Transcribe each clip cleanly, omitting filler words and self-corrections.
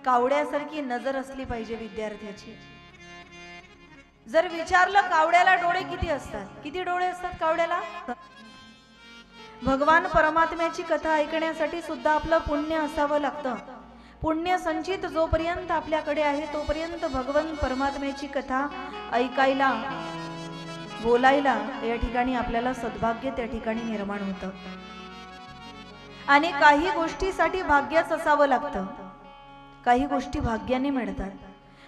कावड्यासारखी नजर असली पाहिजे विद्यार्थ्याची. जर विचारलं कावड्याला डोळे किती असतात, किती डोळे असतात कावड्याला? भगवान परमात्म्याची कथा ऐकण्यासाठी सुद्धा आपलं पुण्य असावं लागतं. पुण्य संचित जोपर्यंत आपल्याकडे आहे तोपर्यंत भगवान परमात्म्याची कथा ऐकायला, बोलायला या ठिकाणी आपल्याला सद्भाग्य त्या ठिकाणी निर्माण होतं. आणि काही गोष्टीसाठी भाग्यच असावं लागतं. काही गोष्टी भाग्याने मिळतात.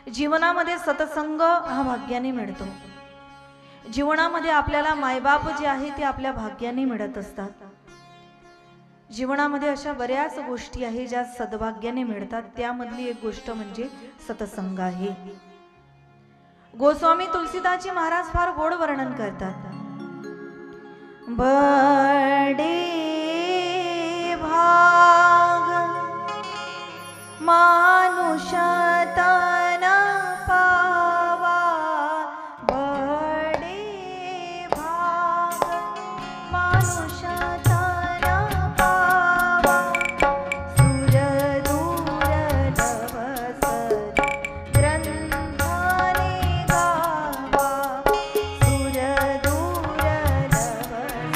जीवनामध्ये सत्संग हा भाग्याने मिळतो. जीवनामध्ये आपल्याला मायबाप जे आहे ते आपल्या भाग्याने मिळत असतात. जीवनामध्ये अशा बऱ्याच गोष्टी आहेत ज्या सद्भाग्याने मिळतात. त्यामधली एक गोष्ट म्हणजे सत्संग आहे. गोस्वामी तुलसीदासजी महाराज फार गोड वर्णन करतात. बडे भाग मानुष तन पावा, बडे भाग मानुष तन पावा, सुर दूर लवसत ग्रंथाने गावा, सुर दूर लवसत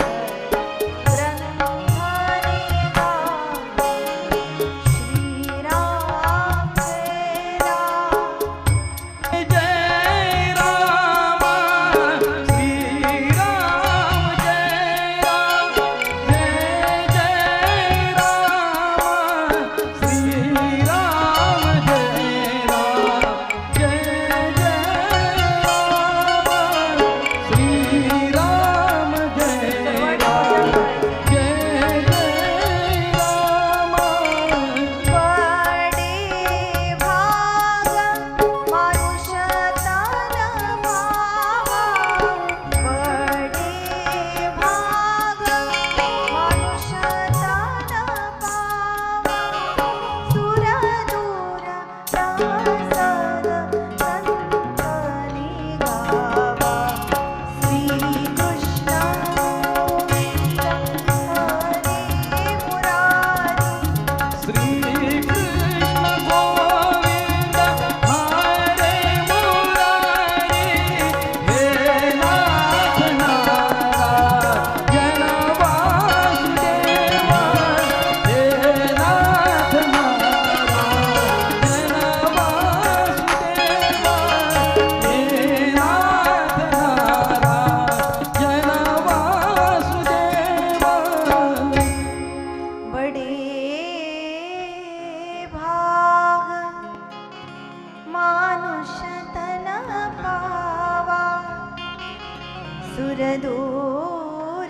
ग्रंथाने गावा. श्रीराम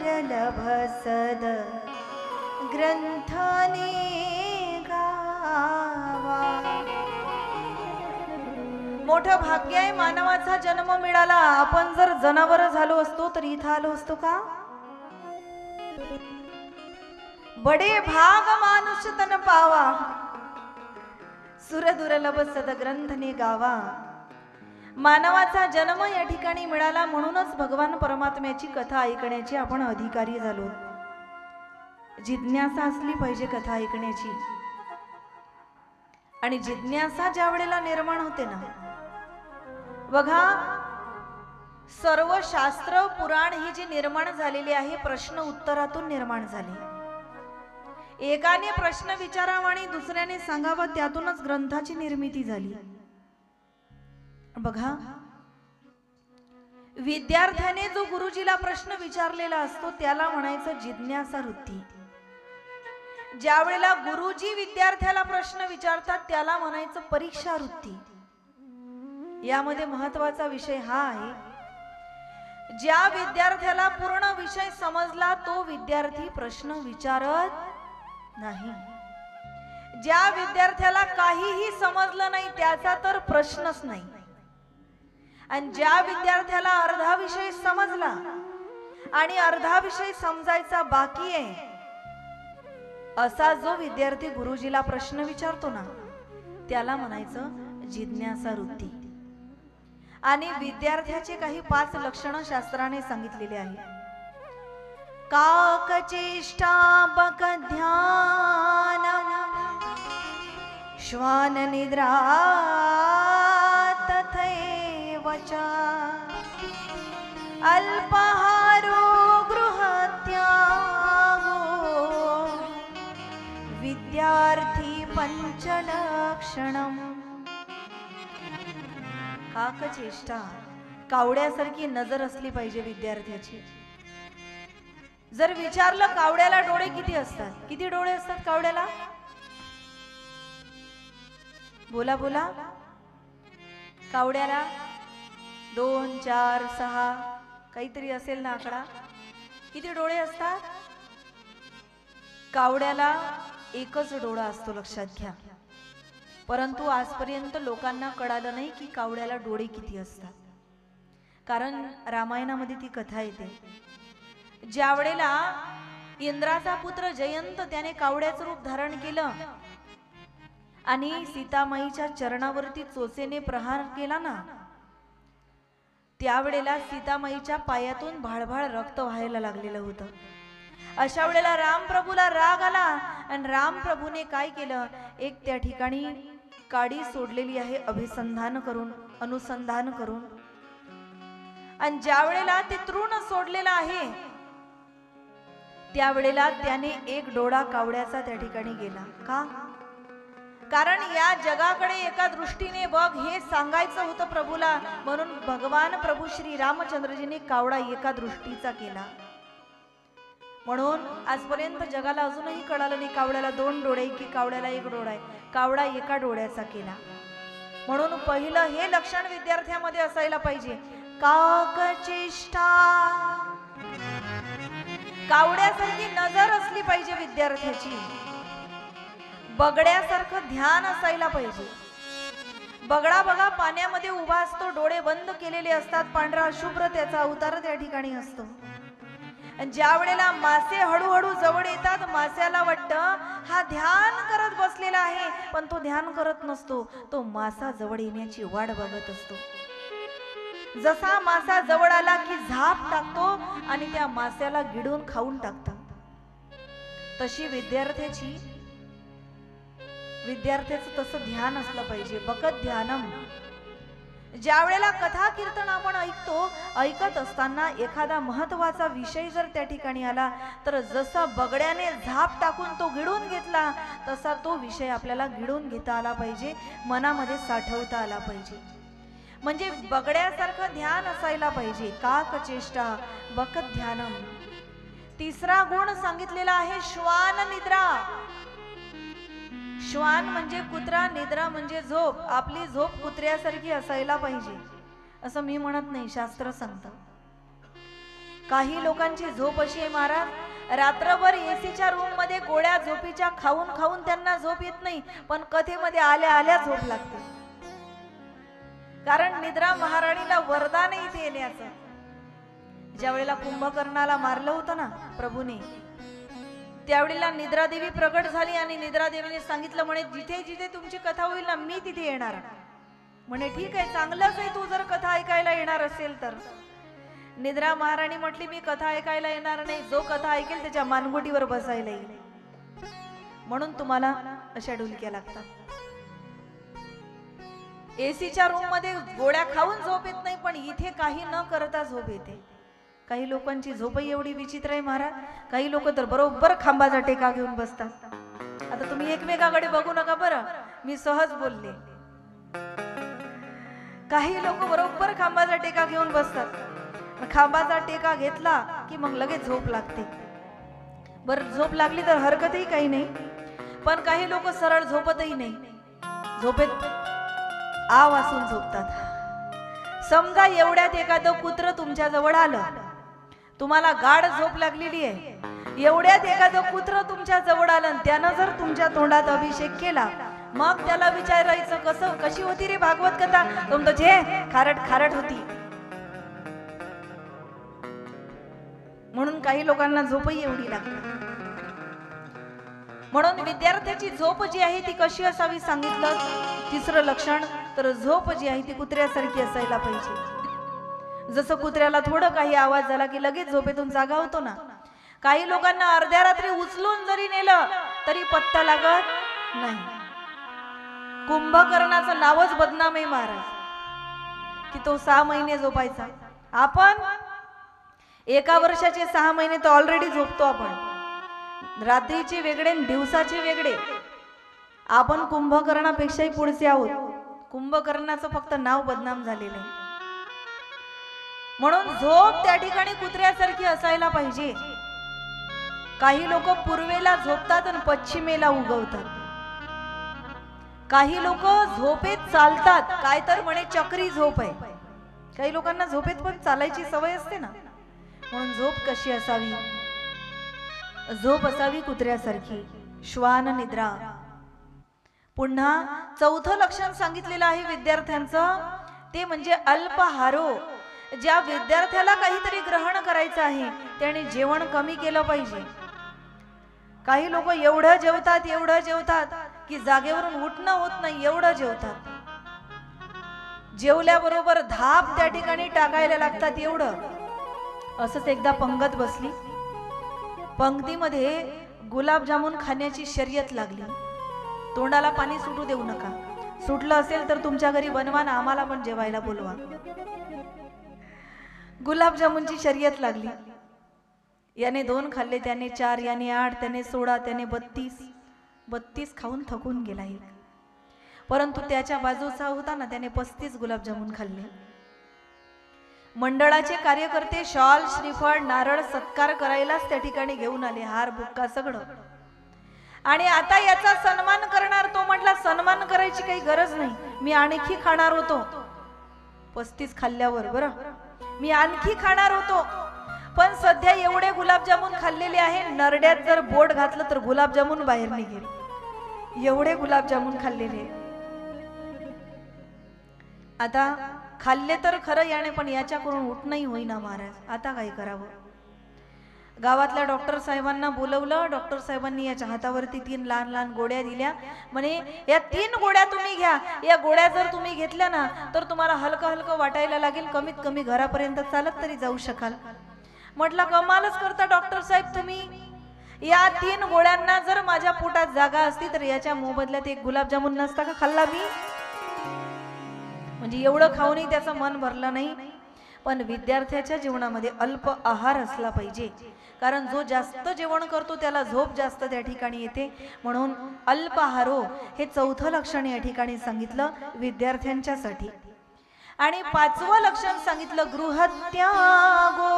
सुरदूरलभसद ग्रंथाने गावा. मोठं भाग्य आहे मानवाचा जन्म मिळाला. आपण जर जनावर झालो असतो तर इथं आलो असतो का? बडे भाग मानुष तन पावा, सुरदुर्लभ सदग्रंथने गावा. मानवाचा जन्म या ठिकाणी मिळाला म्हणूनच भगवान परमात्म्याची कथा ऐकण्याची आपण अधिकारी झालो. जिज्ञासा असली पाहिजे कथा ऐकण्याची. आणि जिज्ञासा ज्या वेळेला निर्माण होते ना, बघा सर्व शास्त्र पुराण ही जी निर्माण झालेली आहे प्रश्न उत्तरातून निर्माण झाली. एकाने प्रश्न विचारावा आणि दुसऱ्याने सांगावा, त्यातूनच ग्रंथाची निर्मिती झाली. बघा विद्यार्थ्याने जो गुरुजीला प्रश्न विचारलेला असतो त्याला म्हणायचं जिज्ञासा वृत्ती. ज्या वेळेला गुरुजी विद्यार्थ्याला प्रश्न विचारतात त्याला म्हणायचं परीक्षा वृत्ती. यामध्ये महत्वाचा विषय हा आहे, ज्या विद्यार्थ्याला पूर्ण विषय समजला तो विद्यार्थी प्रश्न विचारत नाही. ज्या विद्यार्थ्याला काहीही समजलं नाही त्याचा तर प्रश्नच नाही. आणि ज्या विद्यार्थ्याला अर्धा विषय समजला आणि अर्धा विषय समजायचा बाकी आहे असा जो विद्यार्थी गुरुजीला प्रश्न विचारतो ना त्याला म्हणायचं जिज्ञासा वृत्ती. आणि विद्यार्थ्याचे काही 5 लक्षणं शास्त्राने सांगितलेले आहे. काकचेष्टा बक ध्यान श्वान निद्रा तथैव च अल्पाहारो गृहत्यागो विद्यार्थी पंचलक्षणम। काकचेष्टा, कावड्यासारखी नजर असली पाहिजे विद्यार्थ्याची। जर विचारलं कावड्याला डोळे किती असतात, किती डोळे असतात कावड्याला? बोला बोला। कावड्याला 2, 4, 6 काहीतरी असेल ना आकडा। किती डोळे असतात? कावड्याला एकच डोळा असतो, लक्षात घ्या। परंतु आजपर्यंत लोकांना कळालं नाही की कावड्याला डोळे किती असतात। कारण रामायणामध्ये ती कथा येते, ज्या वेळेला इंद्राचा पुत्र जयंत त्याने कावड्याचं रूप धारण केलं आणि सीतामाईच्या चरणावरती चोचेने प्रहार केला ना, त्यावेळेला सीतामाईच्या पायातून भाळभाळ रक्त व्हायला लागलेलं होतं। अशा वेळेला रामप्रभूला राग आला आणि रामप्रभूने काय केलं, एक त्या ठिकाणी काडी सोडलेली आहे अभिसंधान करून, अनुसंधान करून, आणि ज्या वेळेला ते तृण सोडलेलं आहे त्यावेळेला त्याने एक डोळा कावड्याचा त्या ठिकाणी गेला। का? कारण या जगाकडे एका दृष्टीने बघ हे सांगायचं होतं प्रभूला, म्हणून भगवान प्रभू श्री रामचंद्रजींनी कावडा एका दृष्टीचा केला। म्हणून आजपर्यंत जगाला अजूनही कळालं नाही कावड्याला 2 डोळे की कावड्याला 1 डोळा आहे, कावडा एका डोळ्याचा केला। म्हणून पहिलं हे लक्षण विद्यार्थ्यामध्ये असायला पाहिजे, काकचेष्टा, कावड्यासारखी नजर असली पाहिजे विद्यार्थ्याची। बगड्यासारखं ध्यान असायला पाहिजे। बगडा बघा पाण्यामध्ये उभा असतो, डोळे बंद केलेले असतात, पांढरा शुभ्र त्याचा अवतार त्या ठिकाणी असतो। ज्या वेळेला मासे हळूहळू जवळ येतात, मास्याला वाटतं हा ध्यान करत बसलेला आहे, पण तो ध्यान करत नसतो, तो मासा जवळ येण्याची वाट बघत असतो। जसा मासा जवळ आला की झाप टाकतो आणि त्या मास्याला गिळून खाऊन टाकतो। तशी विद्यार्थ्याचं तसं ध्यान असलं पाहिजे, बकत ध्यानम। ज्या वेळेला कथा कीर्तन आपण ऐकत असताना एखादा महत्वाचा विषय जर त्या ठिकाणी आला तर जसा बगड्याने झाप टाकून तो गिळून घेतला तसा तो विषय आपल्याला गिळून घेता आला पाहिजे, मनामध्ये साठवता आला पाहिजे। म्हणजे बगड्यासारखं ध्यान असायला पाहिजे। काकचेष्टा बकत ध्यानम। तिसरा गुण सांगितलेला आहे श्वान निद्रा। श्वान म्हणजे कुत्रा, निद्रा म्हणजे झोप। आपली झोप कुत्र्यासारखी असायला पाहिजे असं मी म्हणत नाही, शास्त्र सांगतं। काही लोकांची झोप अशी आहे महाराज, रात्रभर एसीच्या रूम मध्ये गोळ्या झोपीच्या खाऊन खाऊन त्यांना झोप येत नाही, पण कथेमध्ये आल्या आल्या झोप लागते। कारण निद्रा महाराणीला वरदान आहे इथे येण्याचं। ज्या वेळेला कुंभकर्णाला मारलं होतं ना प्रभूने, त्यावेळेला निद्रादेवी प्रगट झाली आणि निद्रादेवीने सांगितलं, म्हणे जिथे जिथे तुमची कथा होईल ना मी तिथे येणार। म्हणे ठीक आहे, चांगलंच आहे, तू जर कथा ऐकायला येणार असेल तर। निद्रा महाराणी म्हटली मी कथा ऐकायला येणार नाही, जो कथा ऐकेल त्याच्या मानगुटीवर बसायला येईल, म्हणून तुम्हाला अशा ढुलक्या लागतात। एसीच्या रूम मध्ये गोळ्या खाऊन झोप येत नाही, पण इथे काही न करता झोप येते। काही लोकांची झोपही एवढी विचित्र आहे महाराज, काही लोक तर बरोबर खांबाचा टेका घेऊन बसतात। आता तुम्ही एकमेकाकडे बघू नका बरं, मी सहज बोलले। काही लोक बरोबर खांबाचा टेका घेऊन बसतात, खांबाचा टेका घेतला की मग लगेच झोप लागते। बरं झोप लागली तर हरकतही काही नाही, पण काही लोक सरळ झोपतही नाही, झोपेत आ वासून झोपतात। समजा एवढ्यात एखादं कुत्र तुमच्या जवळ आलं, तुम्हाला गाढ झोप लागलेली आहे, एवढ्यात एखादं कुत्र तुमच्या जवळ आलं, त्यानं जर तुमच्या तोंडात अभिषेक केला, मग त्याला विचारायचं कशी होती रे भागवत कथा, तुमचं जे खारट खारट होती। म्हणून काही लोकांना झोपही एवढी लागते। म्हणून विद्यार्थ्याची झोप जी आहे ती कशी असावी सांगितलं, तिसरं लक्षण तर झोप जी आहे ती कुत्र्यासारखी असायला पाहिजे। जसं कुत्र्याला थोडं काही आवाज झाला की लगेच झोपेतून जागा होतो ना, काही लोकांना अर्ध्या रात्री उचलून जरी नेलं तरी पत्ता लागत नाही। कुंभकर्णाचं नावच बदनाम आहे महाराज, की तो 6 महिने झोपायचा. आपण 1 वर्षाचे 6 महिने तर ऑलरेडी झोपतो. आपण रात्रीचे वेगळे आणि दिवसाचे वेगळे. आपण कुंभकर्णापेक्षाही पुढचे आहोत. कुंभकर्णाचं फक्त नाव बदनाम झालेलं आहे. म्हणून झोप त्या ठिकाणी कुत्र्यासारखी असायला पाहिजे. काही लोक पूर्वेला झोपतात आणि पश्चिमेला उगवतात. काही लोक झोपेत चालतात, काय तर म्हणे चक्री झोप आहे. काही लोकांना झोपेत पण चालायची सवय असते ना. म्हणून झोप कशी असावी? झोप असावी कुत्र्यासारखी, श्वान निद्रा. पुन्हा 4थं लक्षण सांगितलेलं आहे विद्यार्थ्यांचं, ते म्हणजे अल्पाहारो. ज्या विद्यार्थ्याला काहीतरी ग्रहण करायचं आहे त्याने जेवण कमी केलं पाहिजे. काही लोक एवढं जेवतात की जागेवरून उठणं होत नाही, एवढं जेवतात. जेवल्याबरोबर धाप त्या ठिकाणी टाकायला लागतात एवढं. असंच एकदा पंगत बसली. पंक्तीमध्ये गुलाबजामुन खाण्याची शर्यत लागली. तोंडाला पाणी सुटू देऊ नका. सुटलं असेल तर तुमच्या घरी बनवा ना, आम्हाला पण जेवायला बोलवा. गुलाबजामुनची शर्यत लागली. याने 2 खाल्ले, त्याने 4, याने 8, त्याने 16, त्याने 32 खाऊन थकून गेला. परंतु त्याच्या बाजूचा होता ना, त्याने 35 गुलाबजामुन खाल्ले. मंडळाचे कार्यकर्ते शॉल, श्रीफळ, नारळ सत्कार करायलाच त्या ठिकाणी घेऊन आले, हार बुक्का सगळं. आणि आता याचा सन्मान करणार. तो म्हटला सन्मान करायची काही गरज नाही, मी आणखी खाणार होतो. 35 खाल्ल्यावर बरं मी आणखी खाणार होतो, पण सध्या एवढे गुलाबजामुन खाल्लेले आहे, नरड्यात जर बोट घातलं तर गुलाबजामुन बाहेर निघेल. एवढे गुलाबजामुन खाल्लेले. आता खाल्ले तर खरं याने, पण याच्याकडून उठणंही होईना महाराज. आता काय करावं? गावातल्या डॉक्टर साहेबांना बोलवलं. डॉक्टर साहेबांनी याच्या हातावरती 3 लहान गोळ्या दिल्या. म्हणे या 3 गोळ्या तुम्ही घ्या. या गोळ्या जर तुम्ही घेतल्या ना तर तुम्हाला हलकं वाटायला लागेल, कमीत कमी घरापर्यंत चालत तरी जाऊ शकाल. म्हटलं कमालच करता डॉक्टर साहेब तुम्ही. या 3 गोळ्यांना जर माझ्या पोटात जागा असती तर याच्या मोबदल्यात 1 गुलाबजामुन नसता का खाल्ला मी? म्हणजे एवढं खाऊनही त्याचं मन भरलं नाही. पण विद्यार्थ्याच्या जीवनामध्ये अल्प आहार असला पाहिजे, कारण जो जास्त जेवण करतो त्याला झोप जास्त त्या ठिकाणी येते. म्हणून अल्पाहारो हे 4थं लक्षण या ठिकाणी सांगितलं विद्यार्थ्यांच्यासाठी. आणि 5वं लक्षण सांगितलं गृहत्यागो.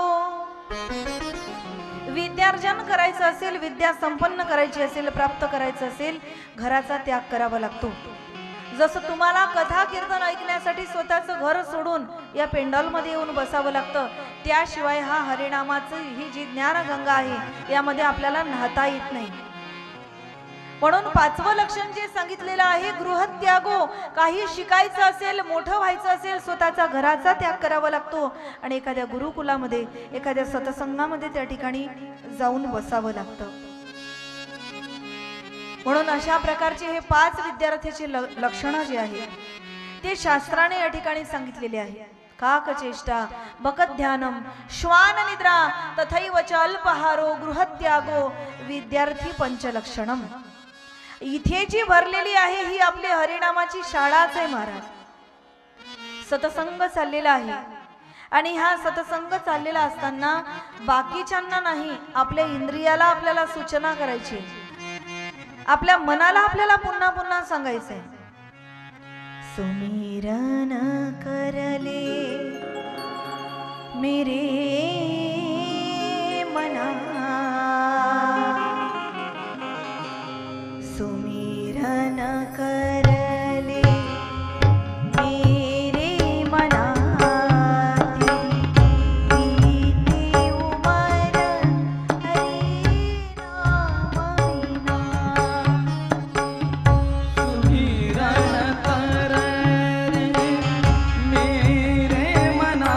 विद्यार्जन करायचं असेल, विद्या संपन्न करायची असेल, प्राप्त करायचं असेल, घराचा त्याग करावा लागतो. जसं तुम्हाला कथा कीर्तन ऐकण्यासाठी स्वतःचं घर सोडून या पेंडॉलमध्ये येऊन बसावं लागतं, त्याशिवाय हा हरिनामाचं ही जी ज्ञानगंगा आहे यामध्ये आपल्याला न्हाता येत नाही. म्हणून 5वं लक्षण जे सांगितलेलं आहे गृहत्यागो. काही शिकायचं असेल, मोठं व्हायचं असेल, स्वतःचा घराचा त्याग करावा लागतो आणि एखाद्या गुरुकुलामध्ये, एखाद्या सत्संगामध्ये त्या ठिकाणी जाऊन बसावं लागतं. म्हणून अशा प्रकारचे हे 5 विद्यार्थ्याचे लक्षणं जे आहेत ते शास्त्राने या ठिकाणी सांगितलेले आहे. काकचेष्टा, बकध्यानम, श्वान निद्रा, तथैव च अल्पहारो, गृहत्यागो, विद्यार्थी पंचलक्षणम. इथे जी भरलेली आहे ही आपली हरिनामाची शाळाच आहे महाराज. सत्संग चाललेला आहे आणि हा सत्संग चाललेला असताना बाकीच्यांना नाही, आपल्या इंद्रियाला आपल्याला सूचना करायची, आपल्या मनाला आपल्याला पुन्हा पुन्हा सांगायचंय. सुमिरन करले मेरे मना, सुमिरन करले मेरे मना, बीते उमर हरे राम बिना. सुमिरन करले मेरे मना,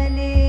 घडले